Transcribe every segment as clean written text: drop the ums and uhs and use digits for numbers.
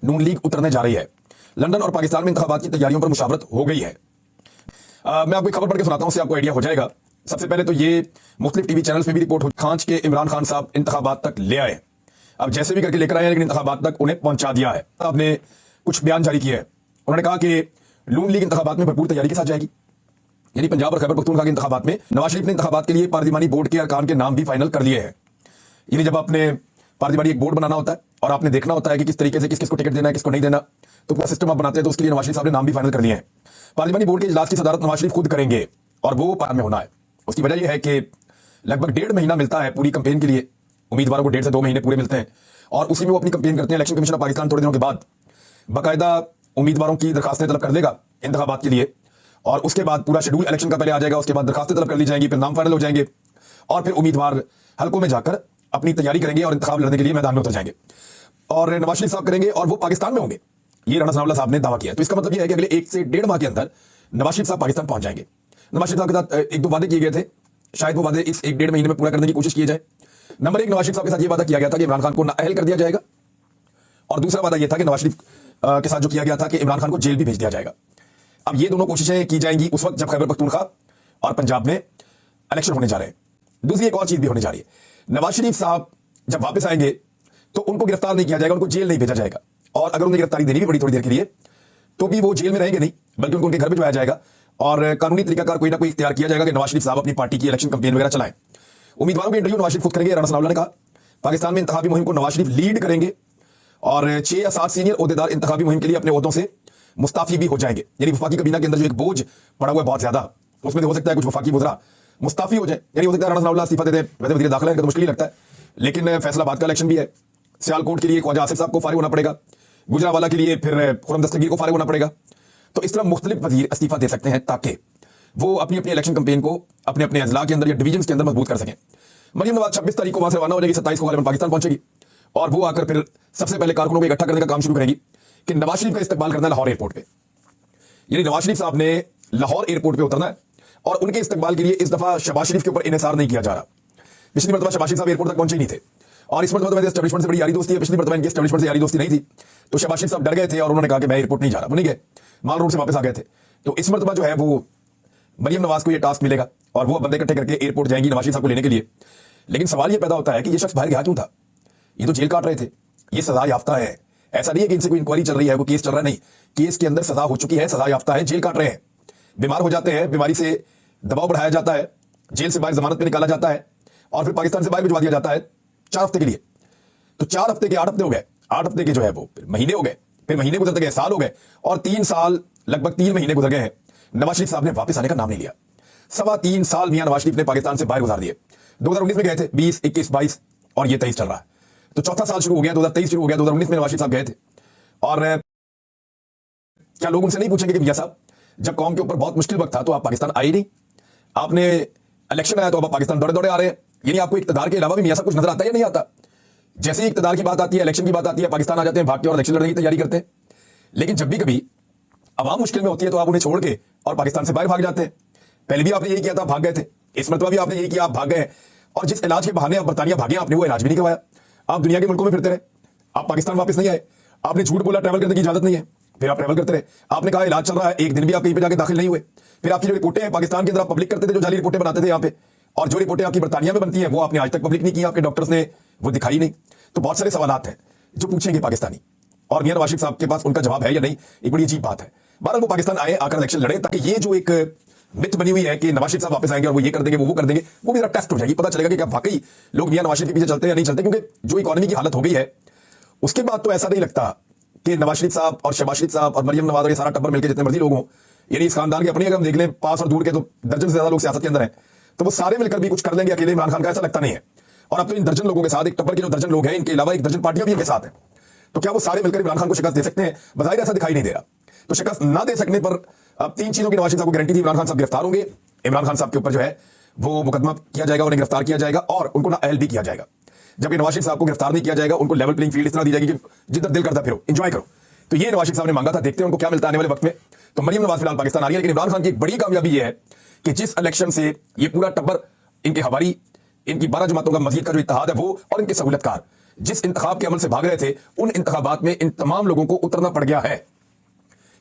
नून league उतरने जा रही है। लंदन और पाकिस्तान में इंतखाबात की तैयारियों पर मुशावरत हो गई है। मैं आपको एक खबर पढ़ के सुनाता हूं, उससे आपको आइडिया हो जाएगा। सबसे पहले तो ये मुख्तलिफ टीवी चैनल्स में भी रिपोर्ट हो, खांच के इमरान खान साहब इंतखाबात तक ले आए। अब जैसे भी करके लेकर आए हैं, लेकिन इंतखाबात तक उन्हें पहुंचा दिया है। आपने कुछ बयान जारी किए हैं। उन्होंने कहा कि नून लीग इंतखाबात में भरपूर तैयारी के साथ जाएगी। यानी पंजाब और खैबर पख्तूनख्वा के इंतखाबात में नवाज शरीफ ने इंतखाबात के लिए पार्लिमानी बोर्ड के अरकान के नाम भी फाइनल कर लिए हैं। यानी जब आपने पार्लिमानी एक बोर्ड बनाना होता है और आपने देखना होता है कि किस तरीके से किस किस को टिकट देना है, किसको नहीं देना, तो पूरा सिस्टम आप बनाते हैं। तो उसके लिए नवाज शरीफ साहब ने नाम भी फाइनल कर लिए हैं। पार्लिमानी बोर्ड के इजलास की सदारत नवाज शरीफ खुद करेंगे और वो पार्लियामेंट में होना है। उसकी वजह यह है कि लगभग 1.5 महीना मिलता है पूरी कंपेन के लिए। उम्मीदवारों को 1.5 से 2 महीने पूरे मिलते हैं और उसी में वो अपनी कंपेन करते हैं। इलेक्शन कमीशन ऑफ पाकिस्तान थोड़े दिनों के बाद बाकायदा उम्मीदवारों की दरखास्तें तलब कर देगा इंतखाबात के लिए, और उसके बाद पूरा शेड्यूल इलेक्शन का पहले आ जाएगा। उसके बाद दरखास्तें तलब कर ली जाएंगी, फिर नाम फाइनल हो जाएंगे और फिर उम्मीदवार हल्कों में जाकर अपनी तैयारी करेंगे और इंतखाब लड़ने के लिए मैदान में उतर जाएंगे। और नवाज शरीफ साहब करेंगे और वो पाकिस्तान में होंगे, ये राणा सनाउल्लाह साहब ने दावा किया। तो इसका मतलब ये है कि अगले 1 से 1.5 माह के अंदर नवाज शरीफ साहब पाकिस्तान पहुंच जाएंगे। नवाज शरीफ साहब के साथ 1-2 वादे किए गए थे, शायद वो वादे इस 1-1.5 महीने में पूरा करने की कोशिश की जाए। नंबर 1, नवाज शरीफ साहब के साथ ये वादा किया गया था कि इमरान खान को नाअहल कर दिया जाएगा, और दूसरा वादा यह था कि नवाज शरीफ के साथ जो किया गया था कि इमरान खान को जेल भी भेज दिया जाएगा। अब ये दोनों कोशिशें की जाएंगी उस वक्त जब खैबर पख्तूनख्वा और पंजाब में इलेक्शन होने जा रहे हैं। दूसरी एक और चीज भी होने जा रही है। नवाज शरीफ साहब जब वापस आएंगे तो उनको गिरफ्तार नहीं किया जाएगा, उनको जेल नहीं भेजा जाएगा, और अगर उन्हें गिरफ्तारी देनी भी पड़ी थोड़ी देर के लिए तो भी वो जेल में रहेंगे नहीं, बल्कि उनको उनके घर भिजवाया जाएगा और कानूनी तरीकाकार कोई ना कोई इख्तियार किया जाएगा कि नवाज शरीफ साहब अपनी पार्टी की इलेक्शन कैंपेन वगैरह चलाएं। उम्मीदवारों के इंटरव्यू नवाज शरीफ खुद करेंगे। राणा सनाउल्लाह ने कहा पाकिस्तान में इंतखाबी मुहिम को नवाज शरीफ लीड करेंगे और 6 या 7 सीनियर ओहदेदार इंतखाबी मुहिम के लिए अपने ओहदों से मुस्ताफी भी हो जाएंगे। यानी वफाकी कबीना के अंदर जो एक बोझ पड़ा हुआ है बहुत ज्यादा, उसमें हो सकता है कुछ वफाकी वज़रा मुस्ताफी हो जाए। यानी हो सकता है राणा सनाउल्लाह इस्तीफा दे दे। वैसे वज़ीर दाखिला है तो मुश्किल ही लगता है, लेकिन फैसलाबाद का इलेक्शन भी है, सियालकोट के लिए ख्वाजा आसिफ साहब को फारिग होना पड़ेगा, गुजरावाला के लिए फिर खुर्रम दस्तगीर को फारिग होना पड़ेगा। तो इस तरह मुख्तलिफ वज़ीर इस्तीफा दे सकते हैं ताकि वो अपनी अपनी इलेक्शन कैंपेन को अपने अपने अजला के अंदर या डिवीजन के अंदर मजबूत कर सकें। मरियम नवाज 26 तारीख को वहां से रवाना हो जाएगी, 27 को गालिबन पाकिस्तान पहुंचेगी और वो आकर फिर सबसे पहले कारकुनों को इकट्ठा करने का काम शुरू करेगी कि नवाज शरीफ का इस्तकबाल करना है लाहौर एयरपोर्ट पे। यानी नवाज शरीफ साहब ने लाहौर एयरपोर्ट पे उतरना है और उनके इस्तकबाल के लिए इस दफा शहबाज शरीफ के ऊपर इन्हिसार नहीं किया जा रहा। पिछली मरतबा शहबाज शरीफ साहब एयरपोर्ट तक पहुंचे ही नहीं थे और इस मरतबा तो एस्टेब्लिशमेंट से बड़ी यारी दोस्ती है। पिछली मरतबा इनकी एस्टेब्लिशमेंट से यारी दोस्ती नहीं थी, तो शहबाज शरीफ साहब डर गए थे और उन्होंने कहा कि मैं एयरपोर्ट नहीं जा रहा। वो नहीं गए, माल रोड से वापस आ गए थे। तो इस मरतबा जो है वो मरियम नवाज को ये टास्क मिलेगा और वो बंदे इकट्ठे करके एयरपोर्ट जाएंगी नवाज शरीफ साहब को लेने के लिए। लेकिन सवाल ये पैदा होता है कि ये शख्स बाहर गया क्यों था? ये तो जेल काट रहे थे, ये सजा याफ्ता है। ऐसा नहीं है कि इनसे कोई इंक्वायरी चल रही है, कोई केस चल रहा है, नहीं, केस के अंदर सजा हो चुकी है, सजा याफ्ता है, जेल काट रहे हैं। बीमार हो जाते हैं, बीमारी से दबाव बढ़ाया जाता है, जेल से बाहर जमानत पे निकाला जाता है और फिर पाकिस्तान से बाहर भिजवा दिया जाता है 4 हफ्ते के लिए। तो 4 हफ्ते के 8 हफ्ते हो गए, 8 हफ्ते के जो है वो महीने हो गए, फिर महीने गुजरते गए, साल हो गए और 3 साल लगभग 3 महीने गुजर गए हैं। नवाज शरीफ साहब ने वापस आने का नाम नहीं लिया। 3.25 साल मियां नवाज शरीफ ने पाकिस्तान से बाहर गुजार दिए। 2019 में गए थे, 20, 21, 22 और ये 23 चल रहा है। तो चौथा साल शुरू हो गया, 2023 शुरू हो गया, 2019 में नवाज शरीफ साहब गए थे। और क्या लोग उनसे नहीं पूछेंगे कि मियां साहब जब कौम के ऊपर बहुत मुश्किल वक्त था तो आप पाकिस्तान आए नहीं, आपने इलेक्शन आया तो अब आप पाकिस्तान दौड़े दौड़े आ रहे हैं? यानी आपको इक्तदार के अलावा भी मियां साहब कुछ नजर आता है या नहीं आता? जैसे ही इक्तदार की बात आती है, इलेक्शन की बात आती है, पाकिस्तान आ जाते हैं भाग के और इलेक्शन लड़ने की तैयारी करते हैं। लेकिन जब भी कभी आवाम मुश्किल में होती है तो आप उन्हें छोड़ के और पाकिस्तान से बाहर भाग जाते हैं। पहले भी आपने यही किया था, भाग गए थे। इस मरतबा भी आपने यही किया, आप भाग गए। और जिस इलाज के बहाने आप बरतानिया भागे, आपने वो इलाज भी नहीं करवाया। आप दुनिया के मुल्कों में फिरते रहे, आप पाकिस्तान वापस नहीं आए। आपने झूठ बोला ट्रैवल करने की इजाजत नहीं है, फिर आप ट्रैवल करते रहे। आपने कहा इलाज चल रहा है, एक दिन भी आप कहीं पे जाके दाखिल नहीं हुए। फिर आपकी जो रिपोर्टें हैं पाकिस्तान के अंदर आप पब्लिक करते थे, जो जाली रिपोर्टें बनाते थे यहाँ पे, और जो रिपोर्टें आपकी बरतानिया में बनती हैं वो आपने आज तक पब्लिक नहीं की, आपके डॉक्टर्स ने वो दिखाई नहीं। तो बहुत सारे सवाल हैं जो पूछेंगे पाकिस्तानी, और मियां नवाज शरीफ साहब के पास उनका जवाब है या नहीं, एक बड़ी अजीब बात है। बहरहाल वो पाकिस्तान आए, आकर इलेक्शन लड़े, ताकि ये जो एक मिथ बनी हुई है कि नवाज शरीफ साहब वापस आएंगे और वो ये कर देंगे वो कर देंगे, वो भी जरा टेस्ट हो जाएगी, पता चलेगा कि क्या वाकई लोग मियां नवाज शरीफ के पीछे चलते हैं या नहीं चलते। क्योंकि जो इकोनॉमी की हालत हो गई है उसके बाद तो ऐसा नहीं लगता कि नवाज शरीफ साहब और शहबाज शरीफ साहब और मरियम नवाज और ये सारा टब्बर मिलकर जितने मर्जी लोग हों, यानी इस खानदान के अपनी अगर हम देख लें पास और दूर के तो दर्जन से ज्यादा लोग सियासत के अंदर हैं, तो वो सारे मिलकर भी कुछ कर लेंगे अकेले इमरान खान का, ऐसा लगता नहीं है। और अब तो इन दर्जन लोगों के साथ, एक टब्बर के जो दर्जन लोग हैं, इनके अलावा एक दर्जन पार्टियां भी इनके साथ हैं, तो क्या वो सारे मिलकर इमरान खान को शिकस्त दे सकते हैं? बज़ाहिर ऐसा दिखाई नहीं दे रहा। तो शिकस्त ना दे सकने पर अब 3 चीजों की नवाज शरीफ साहब को गारंटी थी। इमरान खान साहब गिरफ्तार होंगे, इमरान खान साहब के ऊपर जो है वो मुकदमा किया जाएगा, उन्हें गिरफ्तार किया जाएगा और उनको नाअहल भी किया जाएगा। जबकि नवाज शरीफ साहब को गिरफ्तार नहीं किया जाएगा, उनको लेवल प्लेइंग फील्ड इस तरह दी जाएगी कि जिधर दिल करता फिरो, एंजॉय करो। तो ये नवाज शरीफ साहब ने मांगा था, देखते हैं उनको क्या मिलता है आने वाले वक्त में। तो मरियम नवाज फिलहाल पाकिस्तान आ रही है, लेकिन इमरान खान की एक बड़ी कामयाबी ये है कि जिस इलेक्शन से ये पूरा टब्बर, इनके हवारी, इनकी 12 जमातों का मजीद का जो इत्तेहाद है वो, और इनके सहूलतकार जिस इंतखाब के अमल से भाग रहे थे उन इंतखाबात में इन तमाम लोगों को उतरना पड़ गया है।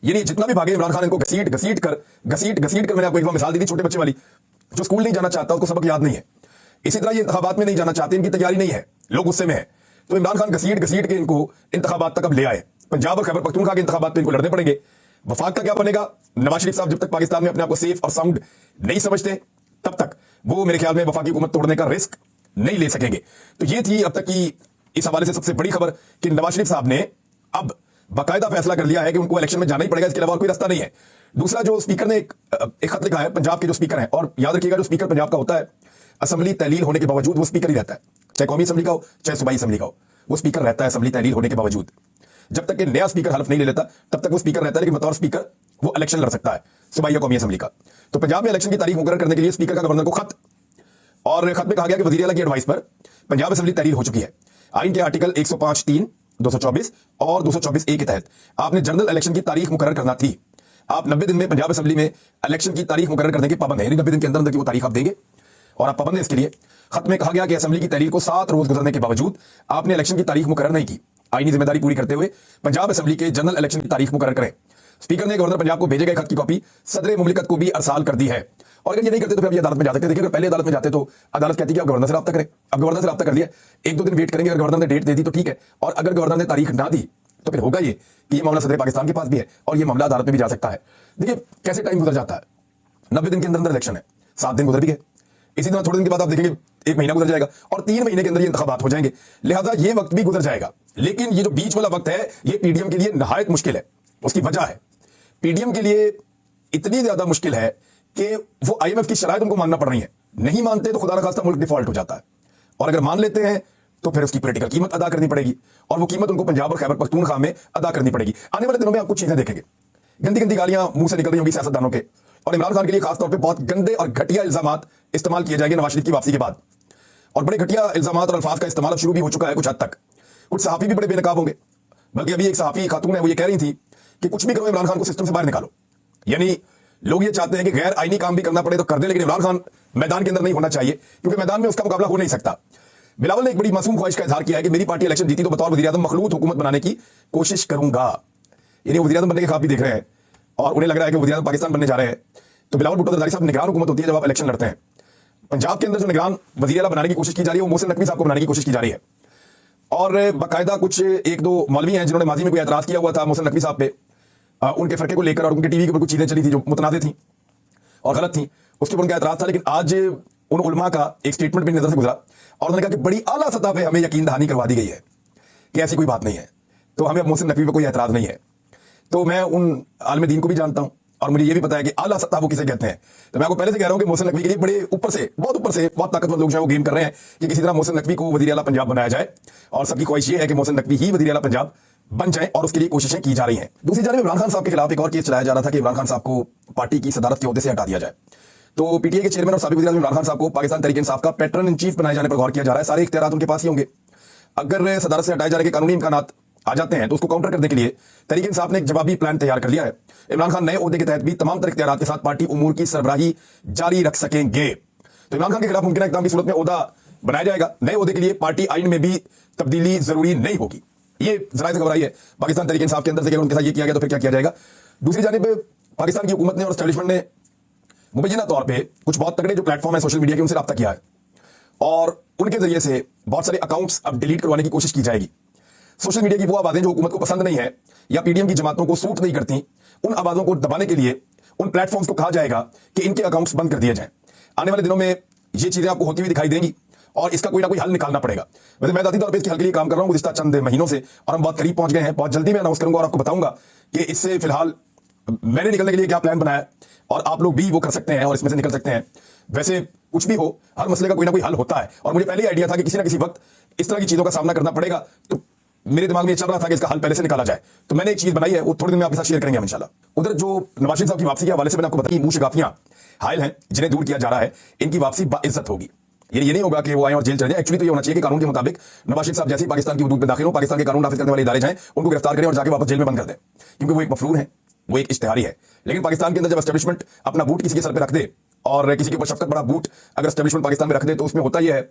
यानी जितना भी भागे इमरान खान इनको घसीट घसीट कर मैंने आपको एक बार मिसाल दी थी छोटे बच्चे वाली, जो स्कूल नहीं जाना चाहता उसको सबक याद नहीं है, इसी तरह ये इंतखाबात में नहीं जाना चाहते, इनकी तैयारी नहीं है, लोग गुस्से में है, तो इमरान खान घसीट घसीट के इनको इंतखाबात तक अब ले आए। पंजाब और खैबर पख्तूनख्वा के इंतखाबात पे इनको लड़ने पड़ेंगे। वफाक का क्या बनेगा? नवाज शरीफ साहब जब तक पाकिस्तान में अपने आप को सेफ और साउंड नहीं समझते तब तक वो मेरे ख्याल में वफाकी हुकूमत तोड़ने का रिस्क नहीं ले सकेंगे। तो ये थी अब तक की इस हवाले से सबसे बड़ी खबर कि नवाज शरीफ साहब ने अब बाकायदा फैसला कर लिया है कि उनको इलेक्शन में जाना ही पड़ेगा, इसके अलावा कोई रास्ता नहीं है। दूसरा, जो स्पीकर ने एक खत लिखा है पंजाब के जो स्पीकर हैं, और याद रखिएगा जो स्पीकर पंजाब का होता है असेंबली तहलील होने के बावजूद वो स्पीकर ही रहता है, चाहे कौमी असेंबली का हो चाहे सूबाई असेंबली का हो, वो स्पीकर रहता है असेंबली तहलील होने के बावजूद। जब तक कि नया स्पीकर हल्फ नहीं ले लेता तब तक वो स्पीकर रहता है, लेकिन बतौर स्पीकर वो इलेक्शन लड़ सकता है सूबाई या कौमी असेंबली का। तो पंजाब में इलेक्शन की तारीख मुकर्रर करने के लिए स्पीकर का गवर्नर को खत, और खत में कहा गया कि वजीर आला की एडवाइस पर पंजाब असेंबली तहरीर हो चुकी है। आइन के आर्टिकल 105(3), 224 और 224(a) के तहत आपने जनरल इलेक्शन की तारीख मुकर्रर करना थी। आप 90 दिन में पंजाब असेंबली में इलेक्शन की तारीख मुकर्रर करने के पाबंद है, 90 दिन के अंदर की वो तारीख आप देंगे और आप पाबंद है इसके लिए। खत में कहा गया कि असेंबली की तहरीर को 7 रोज गुजरने के बावजूद आपने इलेक्शन की तारीख मुकर्रर नहीं की। आईनी जिम्मेदारी पूरी करते हुए पंजाब असेंबली के जनरल इलेक्शन की तारीख मुकर्रर करें। स्पीकर ने गवर्नर पंजाब को भेजे गए खत की कॉपी सदर मुमलिकत को भी अरसाल कर दी है, और अगर ये नहीं करते तो फिर अभी अदालत में जा सकते। देखिए, अगर पहले अदालत में जाते तो अदालत कहती है कि आप गवर्नर से रब्ता करें। अब गवर्नर से रब्ता कर लिया, 1-2 दिन वेट करेंगे, अगर गवर्नर ने डेट दे दी तो ठीक है, और अगर गवर्नर ने तारीख ना दी तो फिर होगा ये कि ये मामला सदर पाकिस्तान के पास भी है और ये मामला अदालत में भी जा सकता है। देखिए कैसे टाइम गुजर जाता है, 90 दिन के अंदर इलेक्शन है, 7 दिन गुजर भी गए, इसी तरह थोड़े दिन के बाद आप देखेंगे 1 महीना गुजर जाएगा और 3 महीने के अंदर ये इंतखाबात हो जाएंगे, लिहाजा ये वक्त भी गुजर जाएगा। लेकिन ये जो बीच वाला वक्त है ये पीडीएम के लिए नहायत मुश्किल है। उसकी वजह है पीडीएम के लिए इतनी ज्यादा मुश्किल है कि वो आईएमएफ की शराइत उनको मानना पड़ रही है। नहीं मानते तो खुदा न खास्ता मुल्क डिफॉल्ट हो जाता है, और अगर मान लेते हैं तो फिर उसकी पॉलिटिकल कीमत अदा करनी पड़ेगी, और वो कीमत उनको पंजाब और खैबर पख्तूनख्वा में अदा करनी पड़ेगी। आने वाले दिनों में आप कुछ चीजें देखेंगे, गंदी गंदी गालियां मुंह से निकल रही होंगी सियासतदानों के, और इमरान खान के लिए खासतौर पर बहुत गंदे और घटिया इल्जाम इस्तेमाल किए जाएंगे नवाज शरीफ की वापसी के बाद, और बड़े घटिया इल्जाम और अल्फाज का इस्तेमाल शुरू भी हो चुका है कुछ हद तक। कुछ सहाफी भी बड़े बेनकाब होंगे, बल्कि अभी एक सहाफी खातून है वो ये कह रही थी कि कुछ भी करो इमरान खान को सिस्टम से बाहर निकालो। यानी लोग ये चाहते हैं कि गैर आईनी काम भी करना पड़े तो कर दे, लेकिन इमरान खान मैदान के अंदर नहीं होना चाहिए, क्योंकि मैदान में उसका मुकाबला हो नहीं सकता। बिलावल ने एक बड़ी मासूम ख्वाहिश का इजहार किया है कि मेरी पार्टी इलेक्शन जीती तो बतौर वज़ीर आज़म मखलूत हुकूमत बनाने की कोशिश करूंगा। यानी वो वज़ीर आज़म बनने के ख्वाब भी देख रहे हैं और उन्हें लग रहा है कि वज़ीर आज़म पाकिस्तान बनने जा रहे हैं। तो बिलावल भुट्टो जरदारी साहब, निगरान हुकूमत होती है जब आप इलेक्शन लड़ते हैं। पंजाब के अंदर जो निगरान वज़ीर आला बनाने की कोशिश की जा रही है वो मोहसिन नकवी साहब को बनाने की कोशिश की जा रही है, और बाकायदा कुछ 1-2 मौलवी हैं जिन्होंने माजी में कोई एतराज किया हुआ था मोहसिन नकवी साहब पे, उनके फरके को लेकर, और उनके टीवी के ऊपर कुछ चीजें चली थी जो मुतनाज़े थी और गलत थी, उसके ऊपर उनका एतराज था। लेकिन आज उन उलमा का एक स्टेटमेंट भी नजर से गुजरा और उन्होंने कहा कि बड़ी आला सतह पे हमें यकीन दहानी करवा दी गई है कि ऐसी कोई बात नहीं है, तो हमें अब मोहसिन नकवी पे कोई एतराज नहीं है। तो मैं उन आलम दीन को भी जानता हूं और मुझे ये भी पता है कि आला सत्ता वो किसे कहते हैं। तो मैं आपको पहले से कह रहा हूं कि मोहसिन नकवी के लिए बड़े ऊपर से बहुत ताकतवर लोग जो है वो गेम कर रहे हैं कि किसी तरह मोहसिन नकवी को वज़ीर आला पंजाब बनाया जाए, और सबकी ख्वाहिश ये है कि मोहसिन नकवी ही वज़ीर आला पंजाब बन जाए, और उसके लिए कोशिशें की जा रही हैं। दूसरी जानिब इमरान खान साहब के खिलाफ एक और केस चलाया जा रहा था कि इमरान खान साहब को पार्टी की सदारत के ओहदे से हटा दिया जाए। तो पीटीआई के चेयरमैन और साबिक वज़ीर आज़म इमरान खान साहब को पाकिस्तान तहरीक इंसाफ का पैटर्न इन चीफ बनाए जाने पर गौर किया जा रहा है। सारे इख्तियारात उनके पास ही होंगे। अगर सदारत से हटाए जाने के कानूनी इम्कानात आ जाते हैं तो उसको काउंटर करने के लिए तहरीक इंसाफ ने एक जवाबी प्लान तैयार कर लिया है। इमरान खान नए ओहदे के तहत भी तमाम तर इख्तियारात के साथ पार्टी उमूर की सरबराही जारी रख सकेंगे। तो इमरान खान के खिलाफ मुमकिन इक़दाम की सूरत में ओहदा बनाया जाएगा। नए ओहदे के लिए पार्टी आइन में भी तब्दीली जरूरी नहीं होगी। ये जराए से खबर आई है पाकिस्तान तहरीक इंसाफ के अंदर से कि उनके साथ ये किया गया तो फिर क्या किया जाएगा। दूसरी जानिब पाकिस्तान की हुकूमत ने और एस्टेब्लिशमेंट ने मुबैना तौर पर कुछ बहुत तगड़े जो प्लेटफॉर्म है सोशल मीडिया के, उनसे रब्ता किया है और उनके जरिए से बहुत सारे अकाउंट्स अब डिलीट करवाने की कोशिश की जाएगी। सोशल मीडिया की वो आवाजें जो हुकूमत को पसंद नहीं है या पीडीएम की जमातों को सूट नहीं करती, उन आवाजों को दबाने के लिए उन प्लेटफॉर्म्स को कहा जाएगा कि इनके अकाउंट्स बंद कर दिए जाएं। आने वाले दिनों में ये चीजें आपको होती हुई दिखाई देंगी और इसका कोई ना कोई हल निकालना पड़ेगा। वैसे मैं ज़ाती तौर पर इसके हल के लिए काम कर रहा हूँ गुज़िश्ता चंद महीनों से, और हम बहुत करीब पहुंच गए हैं। बहुत जल्दी मैं अनाउंस करूंगा और आपको बताऊंगा कि इससे फिलहाल मैंने निकलने के लिए क्या प्लान बनाया है, और आप लोग भी वो कर सकते हैं और इसमें से निकल सकते हैं। वैसे कुछ भी हो, हर मसले का कोई ना कोई हल होता है, और मुझे पहले ही आइडिया था कि किसी ना किसी वक्त इस तरह की चीजों का सामना करना पड़ेगा। तो मेरे दिमाग में ये चल रहा था कि इसका हल पहले से निकाला जाए, तो मैंने एक चीज बनाई है, वो थोड़ी दिन में आपके साथ शेयर करेंगे हम इंशाल्लाह। उधर जो नवाज शरीफ साहब की वापसी के हवाले से मैंने आपको बताया, मुंह शिगाफियां हायल हैं जिन्हें दूर किया जा रहा है, इनकी वापसी बाइज्जत होगी। ये नहीं होगा कि वो आए और जेल चले जाए। एक्चुअली तो ये होना चाहिए कि कानून के मुताबिक नवाज शरीफ साहब जैसे ही पाकिस्तान की हुदूद में दाखिल हो, पाकिस्तान के कानून नाफिज करने वाले इदारे जाएं, उनको गिरफ्तार करें और जाके वापस जेल में बंद कर दें, क्योंकि वो एक मफलूर है, वो एक इश्तिहारी है। लेकिन पाकिस्तान के अंदर जब एस्टेब्लिशमेंट अपना बूट किसी के सर पे रख दे, और किसी के ऊपर शफकत बड़ा बूट अगर एस्टेब्लिशमेंट पाकिस्तान में रख दे, तो उसमें होता यह है